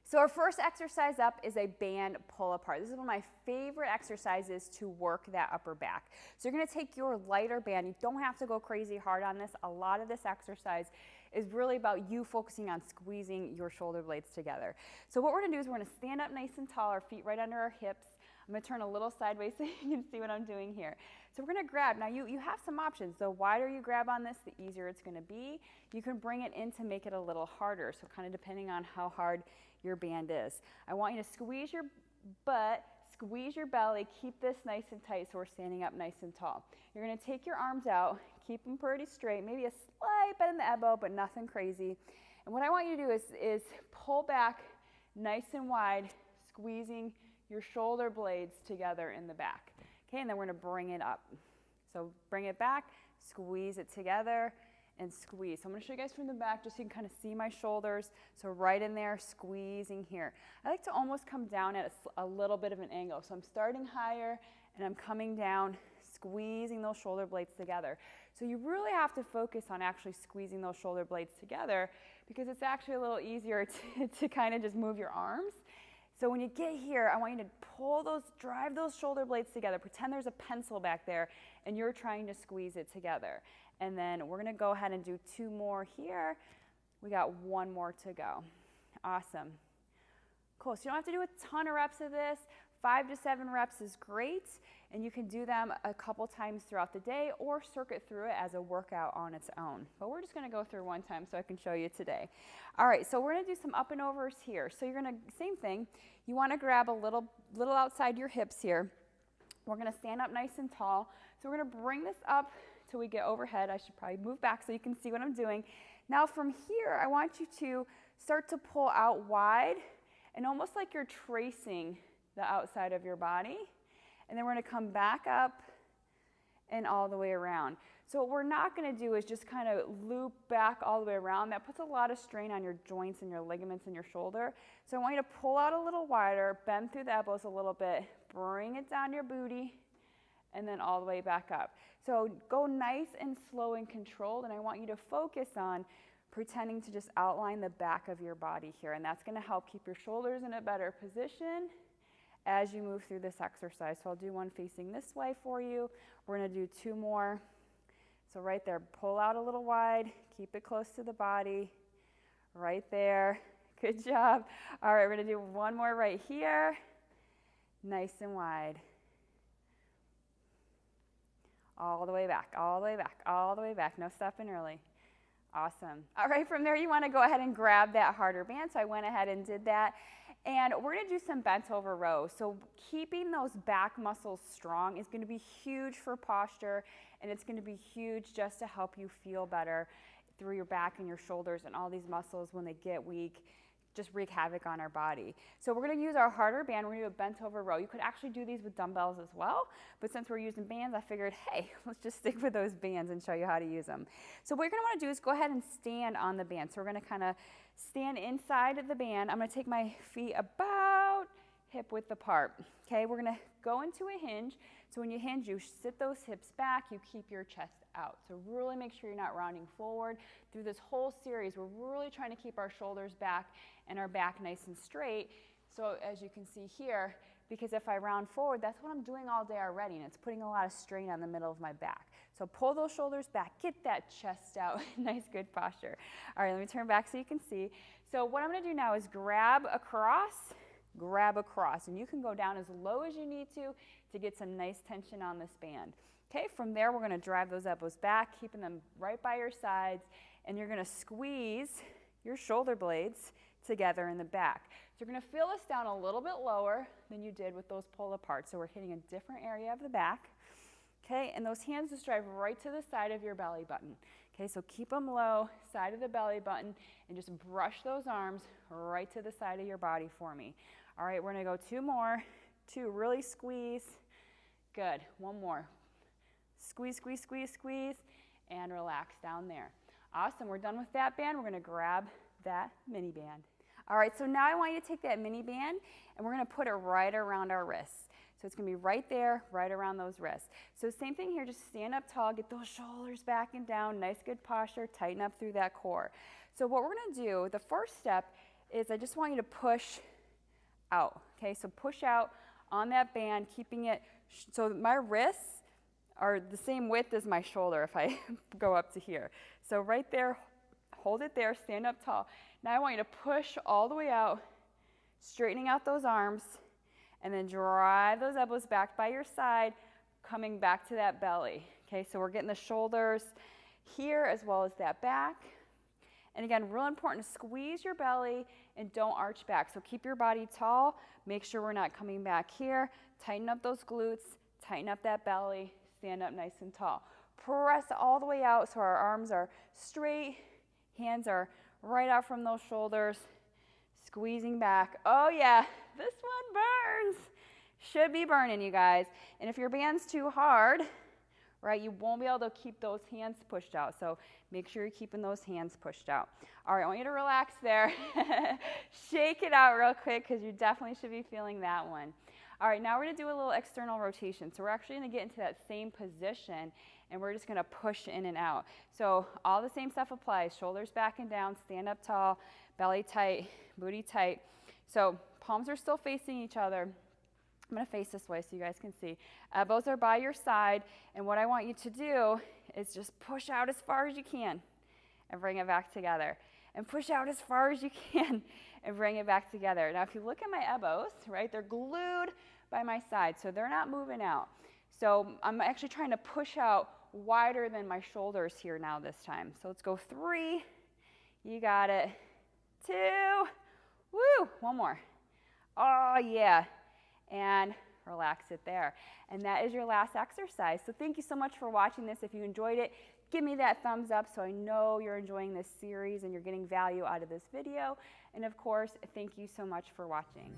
So our first exercise up is a band pull apart. This is one of my favorite exercises to work that upper back. So you're going to take your lighter band. You don't have to go crazy hard on this. A lot of this exercise is really about you focusing on squeezing your shoulder blades together. So what we're going to do is we're going to stand up nice and tall, our feet right under our hips. I'm going to turn a little sideways so you can see what I'm doing here. So we're going to grab. Now you have some options. The wider you grab on this, the easier it's going to be. You can bring it in to make it a little harder, so kind of depending on how hard your band is. I want you to squeeze your butt, squeeze your belly, keep this nice and tight so we're standing up nice and tall. You're going to take your arms out, keep them pretty straight, maybe a slight bend in the elbow, but nothing crazy. And what I want you to do is pull back nice and wide, squeezing your shoulder blades together in the back. Okay, and then we're going to bring it up. So bring it back, squeeze it together, and squeeze. So I'm going to show you guys from the back just so you can kind of see my shoulders. So right in there, squeezing here. I like to almost come down at a little bit of an angle. So I'm starting higher and I'm coming down, squeezing those shoulder blades together. So you really have to focus on actually squeezing those shoulder blades together because it's actually a little easier to kind of just move your arms. So when you get here, I want you to drive those shoulder blades together. Pretend there's a pencil back there and you're trying to squeeze it together. And then we're going to go ahead and do 2 more here. We got 1 more to go. Awesome. Cool. So you don't have to do a ton of reps of this. 5 to 7 reps is great, and you can do them a couple times throughout the day or circuit through it as a workout on its own. But we're just going to go through one time so I can show you today. All right, so we're going to do some up and overs here. So you're going to, same thing, you want to grab a little outside your hips here. We're going to stand up nice and tall. So we're going to bring this up till we get overhead. I should probably move back so you can see what I'm doing. Now from here, I want you to start to pull out wide and almost like you're tracing the outside of your body. And then we're going to come back up and all the way around. So what we're not going to do is just kind of loop back all the way around. That puts a lot of strain on your joints and your ligaments in your shoulder. So I want you to pull out a little wider, bend through the elbows a little bit, bring it down your booty, and then all the way back up. So go nice and slow and controlled, and I want you to focus on pretending to just outline the back of your body here, and that's going to help keep your shoulders in a better position as you move through this exercise. So I'll do one facing this way for you. We're going to do 2 more. So right there, pull out a little wide, keep it close to the body, right there. Good job. All right, we're going to do 1 more right here, nice and wide. All the way back, all the way back, all the way back. No stopping early. Awesome. All right, from there you want to go ahead and grab that harder band. So I went ahead and did that. And we're going to do some bent over rows. So keeping those back muscles strong is going to be huge for posture, and it's going to be huge just to help you feel better through your back and your shoulders, and all these muscles when they get weak just wreak havoc on our body. So we're going to use our harder band. We're going to do a bent over row. You could actually do these with dumbbells as well, but since we're using bands, I figured, hey, let's just stick with those bands and show you how to use them. So what you're going to want to do is go ahead and stand on the band. So we're going to kind of stand inside of the band. I'm going to take my feet about hip width apart. Okay, we're going to go into a hinge. So when you hinge, you sit those hips back, you keep your chest out. So really make sure you're not rounding forward. Through this whole series, we're really trying to keep our shoulders back and our back nice and straight. So as you can see here, because if I round forward, that's what I'm doing all day already, and it's putting a lot of strain on the middle of my back. So pull those shoulders back, get that chest out, nice good posture. All right, let me turn back so you can see. So what I'm going to do now is grab across, and you can go down as low as you need to get some nice tension on this band. Okay, from there we're going to drive those elbows back, keeping them right by your sides, and you're going to squeeze your shoulder blades together in the back. So you're going to feel this down a little bit lower than you did with those pull apart. So we're hitting a different area of the back. Okay, and those hands just drive right to the side of your belly button. Okay, so keep them low, side of the belly button, and just brush those arms right to the side of your body for me. All right, we're going to go 2 more. 2, really squeeze. Good, 1 more. Squeeze, squeeze, squeeze, squeeze, and relax down there. Awesome, we're done with that band. We're going to grab that mini band. All right, so now I want you to take that mini band, and we're going to put it right around our wrists. So it's going to be right there, right around those wrists. So same thing here, just stand up tall, get those shoulders back and down, nice good posture, tighten up through that core. So what we're going to do, the first step is I just want you to push out, okay? So push out on that band, keeping it, so my wrists are the same width as my shoulder if I go up to here. So right there, hold it there, stand up tall. Now I want you to push all the way out, straightening out those arms, and then drive those elbows back by your side, coming back to that belly. Okay, so we're getting the shoulders here as well as that back. And again, real important to squeeze your belly and don't arch back. So keep your body tall. Make sure we're not coming back here. Tighten up those glutes, tighten up that belly, stand up nice and tall. Press all the way out so our arms are straight, hands are right out from those shoulders, squeezing back. Oh yeah, this one burns. Should be burning, you guys. And if your band's too hard, right, you won't be able to keep those hands pushed out. So make sure you're keeping those hands pushed out. All right, I want you to relax there. Shake it out real quick because you definitely should be feeling that one. All right, now we're going to do a little external rotation. So we're actually going to get into that same position, and we're just going to push in and out. So all the same stuff applies. Shoulders back and down, stand up tall, belly tight, booty tight. So palms are still facing each other. I'm going to face this way so you guys can see. Elbows are by your side, and what I want you to do is just push out as far as you can and bring it back together. And push out as far as you can and bring it back together. Now, if you look at my elbows, right, they're glued by my side, so they're not moving out. So I'm actually trying to push out wider than my shoulders here now this time. So let's go 3. You got it. 2. Woo! One more. Oh, yeah. And relax it there. And that is your last exercise. So thank you so much for watching this. If you enjoyed it, give me that thumbs up so I know you're enjoying this series and you're getting value out of this video. And of course, thank you so much for watching.